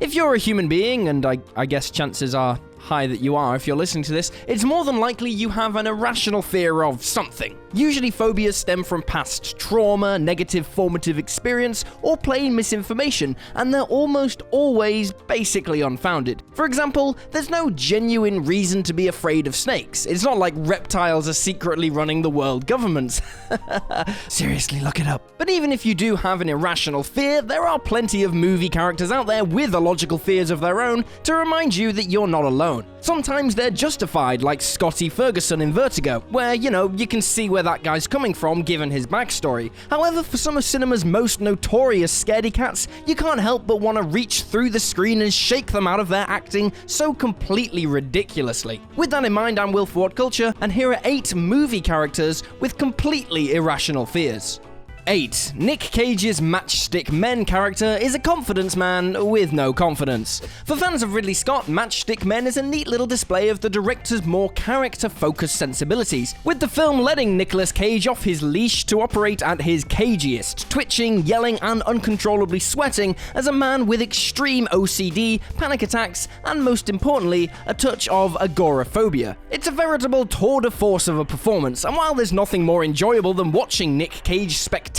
If you're a human being, and I guess chances are high that you are if you're listening to this, it's more than likely you have an irrational fear of something. Usually phobias stem from past trauma, negative formative experience, or plain misinformation, and they're almost always basically unfounded. For example, there's no genuine reason to be afraid of snakes. It's not like reptiles are secretly running the world governments. Seriously, look it up. But even if you do have an irrational fear, there are plenty of movie characters out there with illogical fears of their own to remind you that you're not alone. Sometimes they're justified, like Scotty Ferguson in Vertigo, where, you can see where that guy's coming from given his backstory. However, for some of cinema's most notorious scaredy cats, you can't help but want to reach through the screen and shake them out of their acting so completely ridiculously. With that in mind, I'm Will for What Culture, and here are 8 movie characters with completely irrational fears. 8. Nick Cage's Matchstick Men character is a confidence man with no confidence. For fans of Ridley Scott, Matchstick Men is a neat little display of the director's more character-focused sensibilities, with the film letting Nicolas Cage off his leash to operate at his cagiest, twitching, yelling, and uncontrollably sweating as a man with extreme OCD, panic attacks, and most importantly, a touch of agoraphobia. It's a veritable tour de force of a performance, and while there's nothing more enjoyable than watching Nick Cage spectacularly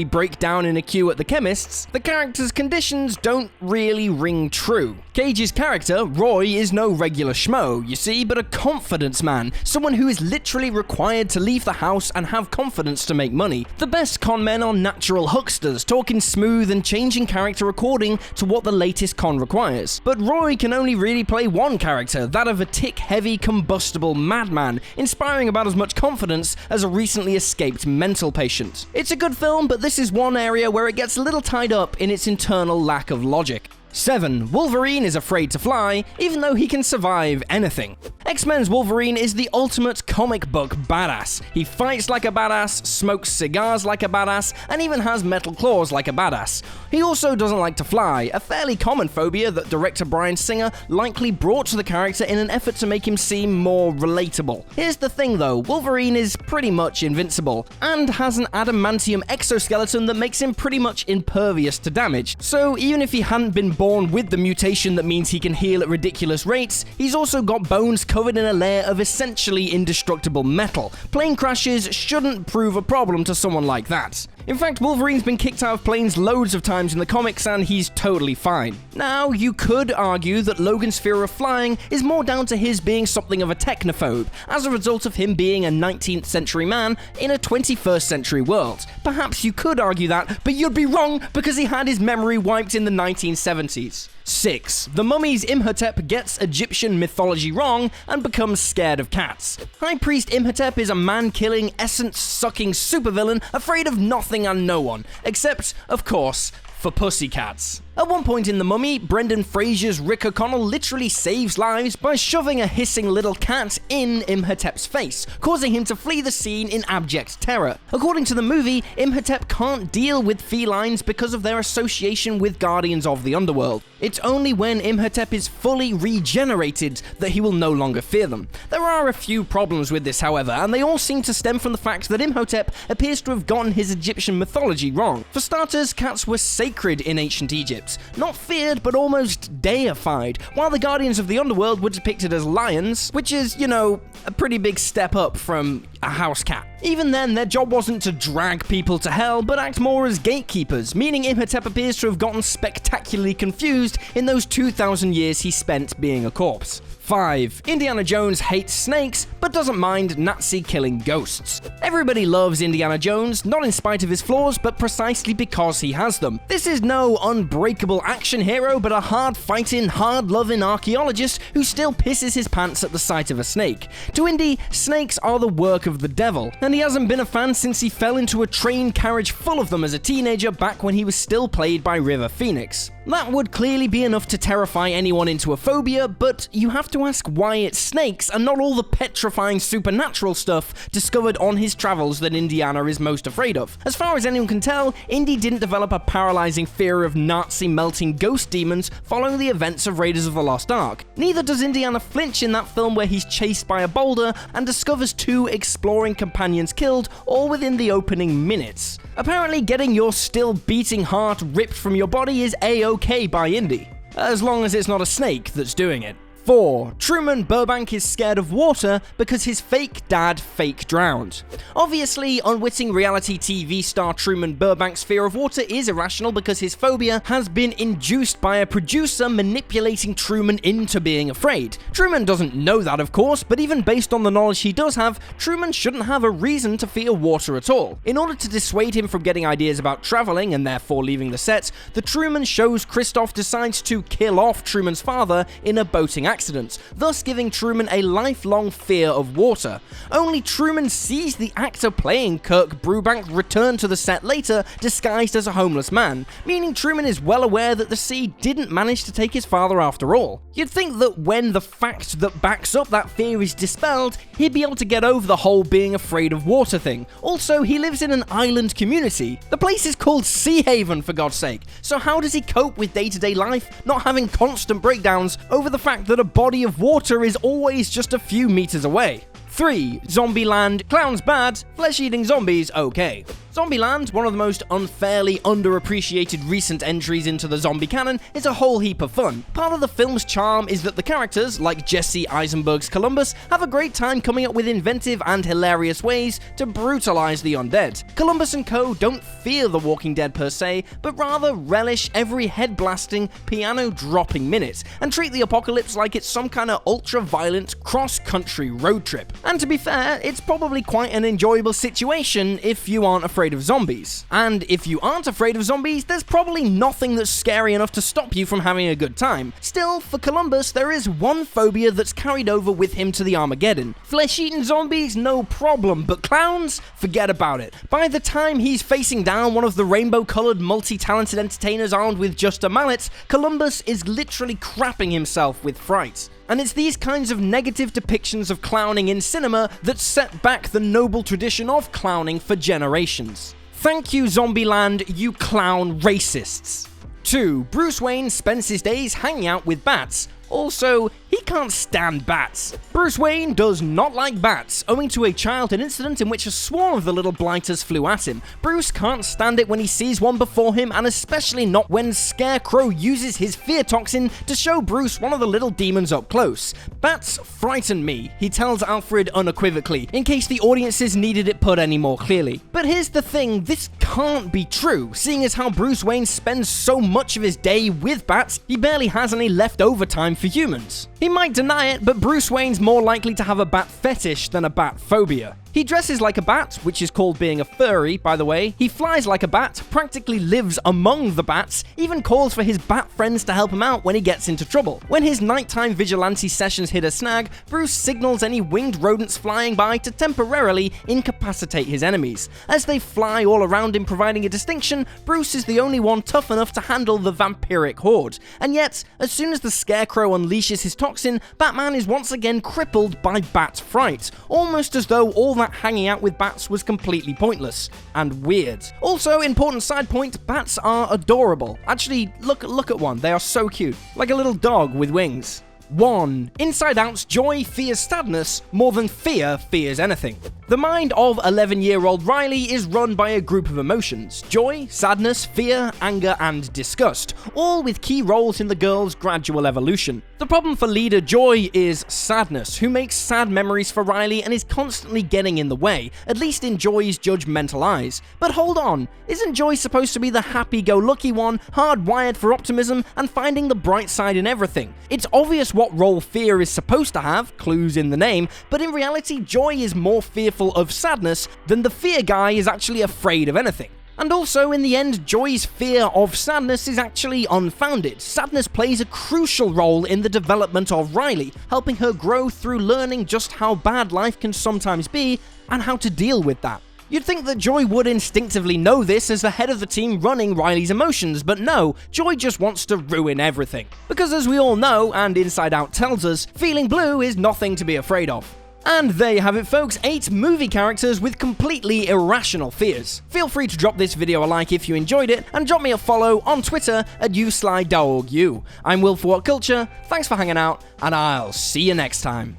break down in a queue at the chemist's, the character's conditions don't really ring true. Cage's character, Roy, is no regular schmo, you see, but a confidence man, someone who is literally required to leave the house and have confidence to make money. The best con men are natural hucksters, talking smooth and changing character according to what the latest con requires. But Roy can only really play one character, that of a tick-heavy, combustible madman, inspiring about as much confidence as a recently escaped mental patient. It's a good film, but this is one area where it gets a little tied up in its internal lack of logic. 7. Wolverine is afraid to fly, even though he can survive anything. X-Men's Wolverine is the ultimate comic book badass. He fights like a badass, smokes cigars like a badass, and even has metal claws like a badass. He also doesn't like to fly, a fairly common phobia that director Bryan Singer likely brought to the character in an effort to make him seem more relatable. Here's the thing though, Wolverine is pretty much invincible, and has an adamantium exoskeleton that makes him pretty much impervious to damage. So even if he hadn't been born with the mutation that means he can heal at ridiculous rates, he's also got bones covered in a layer of essentially indestructible metal. Plane crashes shouldn't prove a problem to someone like that. In fact, Wolverine's been kicked out of planes loads of times in the comics and he's totally fine. Now, you could argue that Logan's fear of flying is more down to his being something of a technophobe, as a result of him being a 19th century man in a 21st century world. Perhaps you could argue that, but you'd be wrong because he had his memory wiped in the 1970s. 6. The Mummy's IMHOTEP gets Egyptian mythology wrong and becomes scared of cats. High Priest IMHOTEP is a man-killing, essence-sucking supervillain afraid of nothing and no one, except, of course, for pussycats. At one point in The Mummy, Brendan Fraser's Rick O'Connell literally saves lives by shoving a hissing little cat in Imhotep's face, causing him to flee the scene in abject terror. According to the movie, Imhotep can't deal with felines because of their association with guardians of the underworld. It's only when Imhotep is fully regenerated that he will no longer fear them. There are a few problems with this, however, and they all seem to stem from the fact that Imhotep appears to have gotten his Egyptian mythology wrong. For starters, cats were sacred in ancient Egypt. Not feared, but almost deified, while the guardians of the underworld were depicted as lions, which is, a pretty big step up from a house cat. Even then, their job wasn't to drag people to hell, but act more as gatekeepers, meaning Imhotep appears to have gotten spectacularly confused in those 2,000 years he spent being a corpse. 5. Indiana Jones hates snakes, but doesn't mind Nazi-killing ghosts. Everybody loves Indiana Jones, not in spite of his flaws, but precisely because he has them. This is no unbreakable action hero, but a hard-fighting, hard-loving archaeologist who still pisses his pants at the sight of a snake. To Indy, snakes are the work of the devil, and he hasn't been a fan since he fell into a train carriage full of them as a teenager back when he was still played by River Phoenix. That would clearly be enough to terrify anyone into a phobia, but you have to ask why it's snakes and not all the petrifying supernatural stuff discovered on his travels that Indiana is most afraid of. As far as anyone can tell, Indy didn't develop a paralyzing fear of Nazi-melting ghost demons following the events of Raiders of the Lost Ark. Neither does Indiana flinch in that film where he's chased by a boulder and discovers 2 exploring companions killed, all within the opening minutes. Apparently, getting your still beating heart ripped from your body is A-OK by Indy. as long as it's not a snake that's doing it. 4. Truman Burbank is scared of water because his fake dad fake drowned. Obviously, unwitting reality TV star Truman Burbank's fear of water is irrational because his phobia has been induced by a producer manipulating Truman into being afraid. Truman doesn't know that, of course, but even based on the knowledge he does have, Truman shouldn't have a reason to fear water at all. In order to dissuade him from getting ideas about traveling and therefore leaving the set, the Truman Show's Christoph decides to kill off Truman's father in a boating accident, thus giving Truman a lifelong fear of water. Only Truman sees the actor playing Kirk Brubank return to the set later disguised as a homeless man, meaning Truman is well aware that the sea didn't manage to take his father after all. You'd think that when the fact that backs up that fear is dispelled, he'd be able to get over the whole being afraid of water thing. Also, he lives in an island community. The place is called Sea Haven, for God's sake, so how does he cope with day-to-day life, not having constant breakdowns over the fact that a body of water is always just a few meters away? 3. Zombieland, clowns bad, flesh-eating zombies okay. Zombieland, one of the most unfairly underappreciated recent entries into the zombie canon, is a whole heap of fun. Part of the film's charm is that the characters, like Jesse Eisenberg's Columbus, have a great time coming up with inventive and hilarious ways to brutalize the undead. Columbus and co. don't fear the Walking Dead per se, but rather relish every head-blasting, piano-dropping minute, and treat the apocalypse like it's some kind of ultra-violent cross-country road trip. And to be fair, it's probably quite an enjoyable situation if you aren't afraid of zombies. And if you aren't afraid of zombies, there's probably nothing that's scary enough to stop you from having a good time. Still, for Columbus, there is one phobia that's carried over with him to the Armageddon. Flesh-eating zombies, no problem, but clowns? Forget about it. By the time he's facing down one of the rainbow-colored, multi-talented entertainers armed with just a mallet, Columbus is literally crapping himself with fright. And it's these kinds of negative depictions of clowning in cinema that set back the noble tradition of clowning for generations. Thank you, Zombieland, you clown racists. 2. Bruce Wayne spends his days hanging out with bats. Also, he can't stand bats. Bruce Wayne does not like bats, owing to a childhood incident in which a swarm of the little blighters flew at him. Bruce can't stand it when he sees one before him, and especially not when Scarecrow uses his fear toxin to show Bruce one of the little demons up close. Bats frighten me, he tells Alfred unequivocally, in case the audiences needed it put any more clearly. But here's the thing, this can't be true, seeing as how Bruce Wayne spends so much of his day with bats, he barely has any leftover time for humans. He might deny it, but Bruce Wayne's more likely to have a bat fetish than a bat phobia. He dresses like a bat, which is called being a furry, by the way. He flies like a bat, practically lives among the bats, even calls for his bat friends to help him out when he gets into trouble. When his nighttime vigilante sessions hit a snag, Bruce signals any winged rodents flying by to temporarily incapacitate his enemies. As they fly all around him providing a distinction, Bruce is the only one tough enough to handle the vampiric horde. And yet, as soon as the Scarecrow unleashes his toxin, Batman is once again crippled by bat fright, almost as though all that hanging out with bats was completely pointless and weird. Also, important side point, bats are adorable. Actually, look at one, they are so cute, like a little dog with wings. 1. Inside Out's joy fears sadness more than fear fears anything. The mind of 11-year-old Riley is run by a group of emotions: joy, sadness, fear, anger, and disgust, all with key roles in the girl's gradual evolution. The problem for leader Joy is sadness, who makes sad memories for Riley and is constantly getting in the way, at least in Joy's judgmental eyes. But hold on, isn't Joy supposed to be the happy-go-lucky one, hardwired for optimism and finding the bright side in everything? It's obvious what role fear is supposed to have, clues in the name, but in reality Joy is more fearful of sadness than the fear guy is actually afraid of anything. And also, in the end, Joy's fear of sadness is actually unfounded. Sadness plays a crucial role in the development of Riley, helping her grow through learning just how bad life can sometimes be and how to deal with that. You'd think that Joy would instinctively know this as the head of the team running Riley's emotions, but no, Joy just wants to ruin everything. Because as we all know, and Inside Out tells us, feeling blue is nothing to be afraid of. And there you have it, folks, 8 movie characters with completely irrational fears. Feel free to drop this video a like if you enjoyed it, and drop me a follow on Twitter at YouSlyDogU. I'm Will for What Culture, thanks for hanging out, and I'll see you next time.